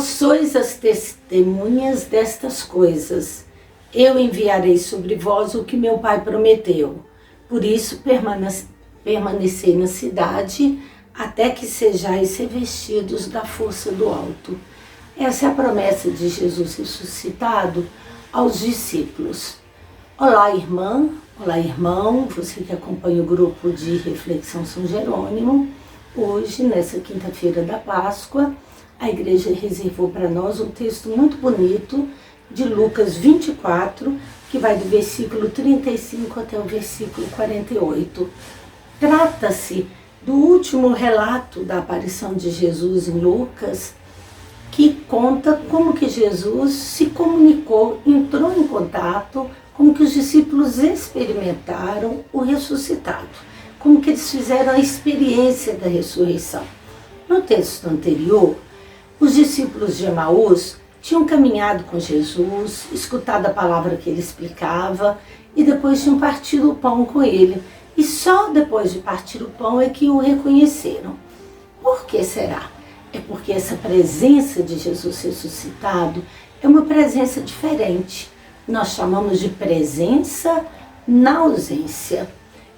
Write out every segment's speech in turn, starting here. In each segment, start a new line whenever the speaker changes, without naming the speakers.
Vós sois as testemunhas destas coisas. Eu enviarei sobre vós o que meu Pai prometeu. Por isso permanecei na cidade, até que sejais revestidos da força do alto. Essa é a promessa de Jesus ressuscitado aos discípulos. Olá, irmã, olá, irmão, você que acompanha o grupo de Reflexão São Jerônimo. Hoje, nessa quinta-feira da Páscoa, a igreja reservou para nós um texto muito bonito de Lucas 24, que vai do versículo 35 até o versículo 48. Trata-se do último relato da aparição de Jesus em Lucas, que conta como que Jesus se comunicou, entrou em contato, como que os discípulos experimentaram o ressuscitado, como que eles fizeram a experiência da ressurreição. No texto anterior, os discípulos de Emaús tinham caminhado com Jesus, escutado a palavra que ele explicava e depois tinham partido o pão com ele. E só depois de partir o pão é que o reconheceram. Por que será? É porque essa presença de Jesus ressuscitado é uma presença diferente. Nós chamamos de presença na ausência.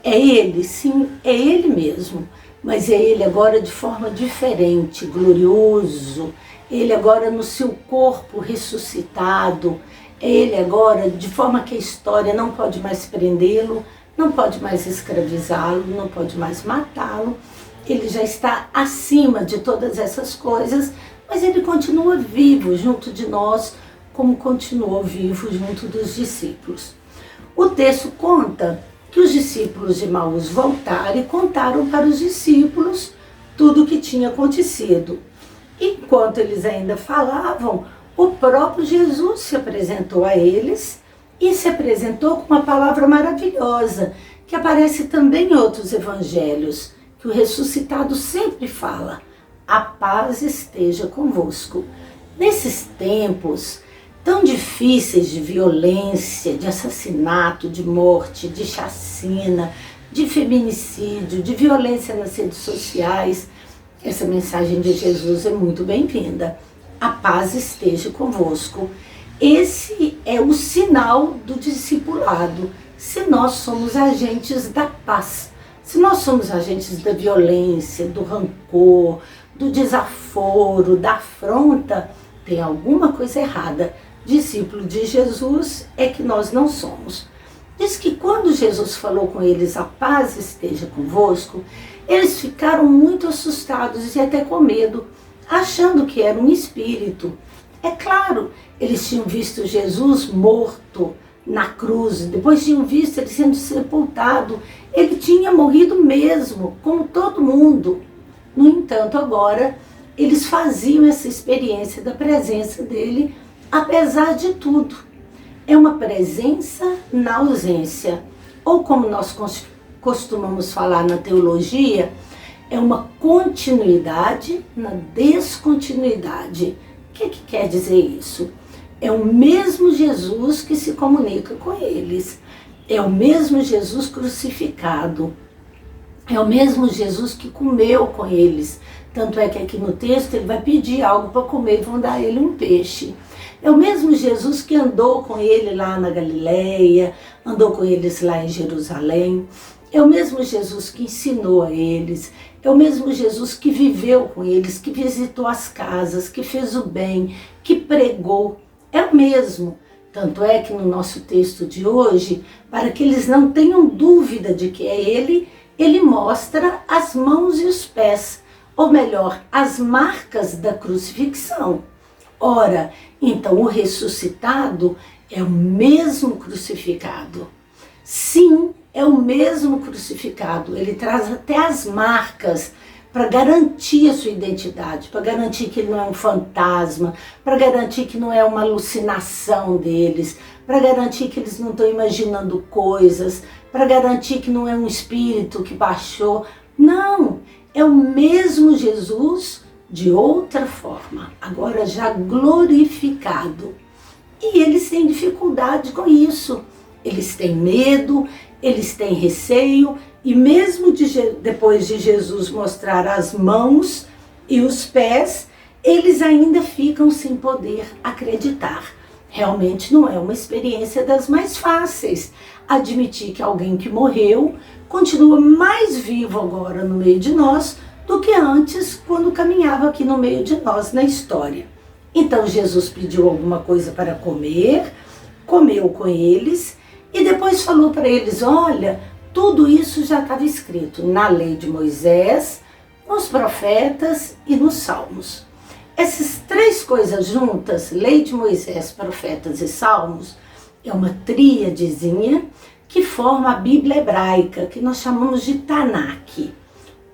É ele, sim, é ele mesmo, mas é ele agora de forma diferente, glorioso. Ele agora no seu corpo ressuscitado. É ele agora de forma que a história não pode mais prendê-lo, não pode mais escravizá-lo, não pode mais matá-lo. Ele já está acima de todas essas coisas, mas ele continua vivo junto de nós, como continuou vivo junto dos discípulos. O texto conta que os discípulos de Emaús voltaram e contaram para os discípulos tudo o que tinha acontecido. Enquanto eles ainda falavam, o próprio Jesus se apresentou a eles e se apresentou com uma palavra maravilhosa, que aparece também em outros evangelhos, que o ressuscitado sempre fala: a paz esteja convosco. Nesses tempos tão difíceis de violência, de assassinato, de morte, de chacina, de feminicídio, de violência nas redes sociais, essa mensagem de Jesus é muito bem-vinda. A paz esteja convosco. Esse é o sinal do discipulado. Se nós somos agentes da paz, se nós somos agentes da violência, do rancor, do desaforo, da afronta, tem alguma coisa errada. Discípulo de Jesus é que nós não somos. Diz que quando Jesus falou com eles, a paz esteja convosco, eles ficaram muito assustados e até com medo, achando que era um espírito. É claro, eles tinham visto Jesus morto na cruz, depois tinham visto ele sendo sepultado. Ele tinha morrido mesmo, como todo mundo. No entanto, agora, eles faziam essa experiência da presença dele, apesar de tudo. É uma presença na ausência. Ou como nós costumamos falar na teologia, é uma continuidade na descontinuidade. O que quer dizer isso? É o mesmo Jesus que se comunica com eles. É o mesmo Jesus crucificado. É o mesmo Jesus que comeu com eles. Tanto é que aqui no texto ele vai pedir algo para comer e vão dar a ele um peixe. É o mesmo Jesus que andou com ele lá na Galileia, andou com eles lá em Jerusalém. É o mesmo Jesus que ensinou a eles. É o mesmo Jesus que viveu com eles, que visitou as casas, que fez o bem, que pregou. É o mesmo. Tanto é que no nosso texto de hoje, para que eles não tenham dúvida de que é ele, ele mostra as mãos e os pés, ou melhor, as marcas da crucifixão. Ora, então o ressuscitado é o mesmo crucificado. Sim, é o mesmo crucificado. Ele traz até as marcas para garantir a sua identidade, para garantir que ele não é um fantasma, para garantir que não é uma alucinação deles, para garantir que eles não estão imaginando coisas, para garantir que não é um espírito que baixou. Não, é o mesmo Jesus de outra forma, agora já glorificado. E eles têm dificuldade com isso. Eles têm medo, eles têm receio, e mesmo depois de Jesus mostrar as mãos e os pés, eles ainda ficam sem poder acreditar. Realmente não é uma experiência das mais fáceis. Admitir que alguém que morreu continua mais vivo agora no meio de nós do que antes, quando caminhava aqui no meio de nós na história. Então Jesus pediu alguma coisa para comer, comeu com eles e depois falou para eles: olha, tudo isso já estava escrito na lei de Moisés, nos profetas e nos salmos. Essas três coisas juntas, lei de Moisés, profetas e salmos, é uma tríadezinha que forma a Bíblia hebraica, que nós chamamos de Tanakh.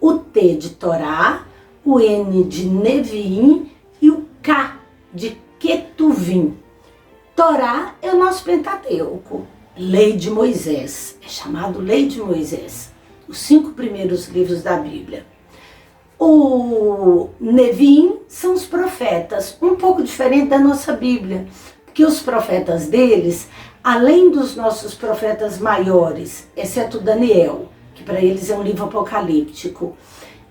O T de Torá, o N de Nevim e o K de Ketuvim. Torá é o nosso Pentateuco, lei de Moisés, é chamado lei de Moisés, os 5 primeiros livros da Bíblia. O Nevim são os profetas, um pouco diferente da nossa Bíblia, porque os profetas deles, além dos nossos profetas maiores, exceto Daniel, que para eles é um livro apocalíptico,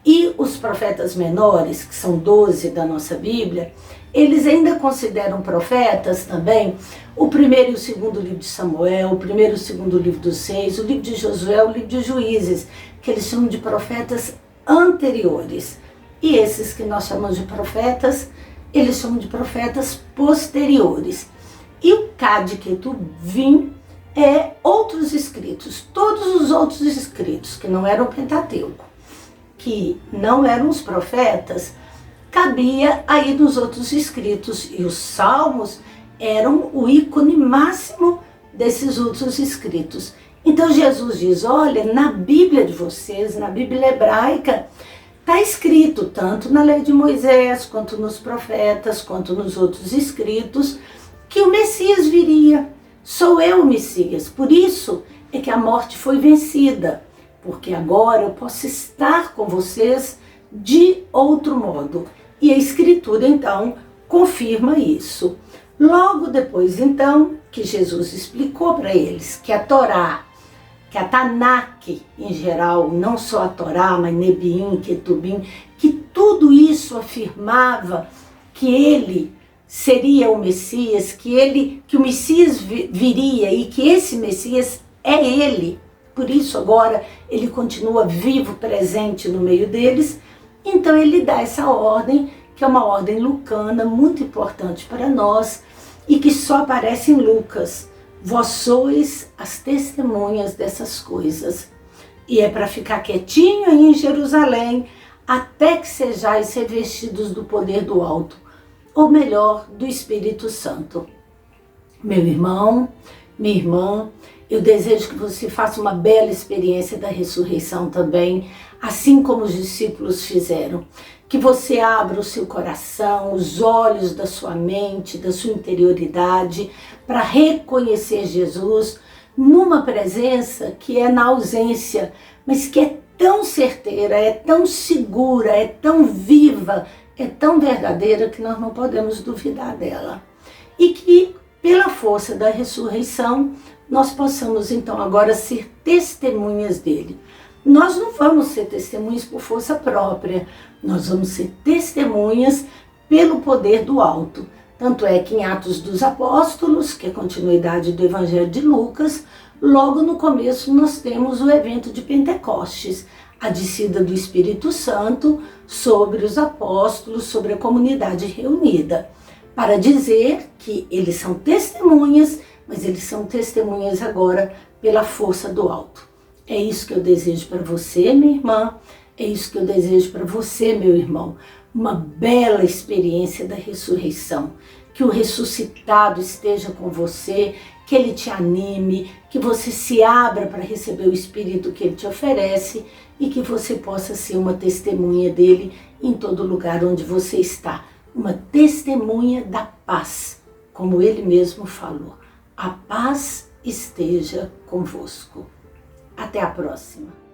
e os profetas menores, que são 12 da nossa Bíblia, eles ainda consideram profetas também o primeiro e o segundo livro de Samuel, o primeiro e o segundo livro dos Reis, o livro de Josué, o livro de Juízes, que eles chamam de profetas anteriores. E esses que nós chamamos de profetas, eles chamam de profetas posteriores. E o K de Ketuvim é outros escritos, todos os outros escritos que não eram o Pentateuco, que não eram os profetas, cabia aí nos outros escritos. E os salmos eram o ícone máximo desses outros escritos. Então Jesus diz: olha, na Bíblia de vocês, na Bíblia hebraica, está escrito tanto na lei de Moisés, quanto nos profetas, quanto nos outros escritos, que o Messias viria. Sou eu o Messias. Por isso é que a morte foi vencida, porque agora eu posso estar com vocês de outro modo. E a Escritura, então, confirma isso. Logo depois, então, que Jesus explicou para eles que a Torá, que a Tanakh em geral, não só a Torá, mas Nebim, Ketubim, que tudo isso afirmava que ele seria o Messias, que o Messias viria e que esse Messias é ele. Por isso agora ele continua vivo, presente no meio deles. Então ele dá essa ordem, que é uma ordem lucana, muito importante para nós e que só aparece em Lucas. Vós sois as testemunhas dessas coisas. E é para ficar quietinho aí em Jerusalém, até que sejais revestidos do poder do alto, ou melhor, do Espírito Santo. Meu irmão, minha irmã, eu desejo que você faça uma bela experiência da ressurreição também, assim como os discípulos fizeram. Que você abra o seu coração, os olhos da sua mente, da sua interioridade, para reconhecer Jesus numa presença que é na ausência, mas que é tão certeira, é tão segura, é tão viva, é tão verdadeira que nós não podemos duvidar dela. E que, pela força da ressurreição, nós possamos então agora ser testemunhas dele. Nós não vamos ser testemunhas por força própria, nós vamos ser testemunhas pelo poder do alto. Tanto é que em Atos dos Apóstolos, que é a continuidade do Evangelho de Lucas, logo no começo nós temos o evento de Pentecostes, a descida do Espírito Santo sobre os apóstolos, sobre a comunidade reunida, para dizer que eles são testemunhas, mas eles são testemunhas agora pela força do alto. É isso que eu desejo para você, minha irmã, é isso que eu desejo para você, meu irmão. Uma bela experiência da ressurreição. Que o ressuscitado esteja com você, que ele te anime, que você se abra para receber o Espírito que ele te oferece e que você possa ser uma testemunha dele em todo lugar onde você está. Uma testemunha da paz, como ele mesmo falou. A paz esteja convosco. Até a próxima.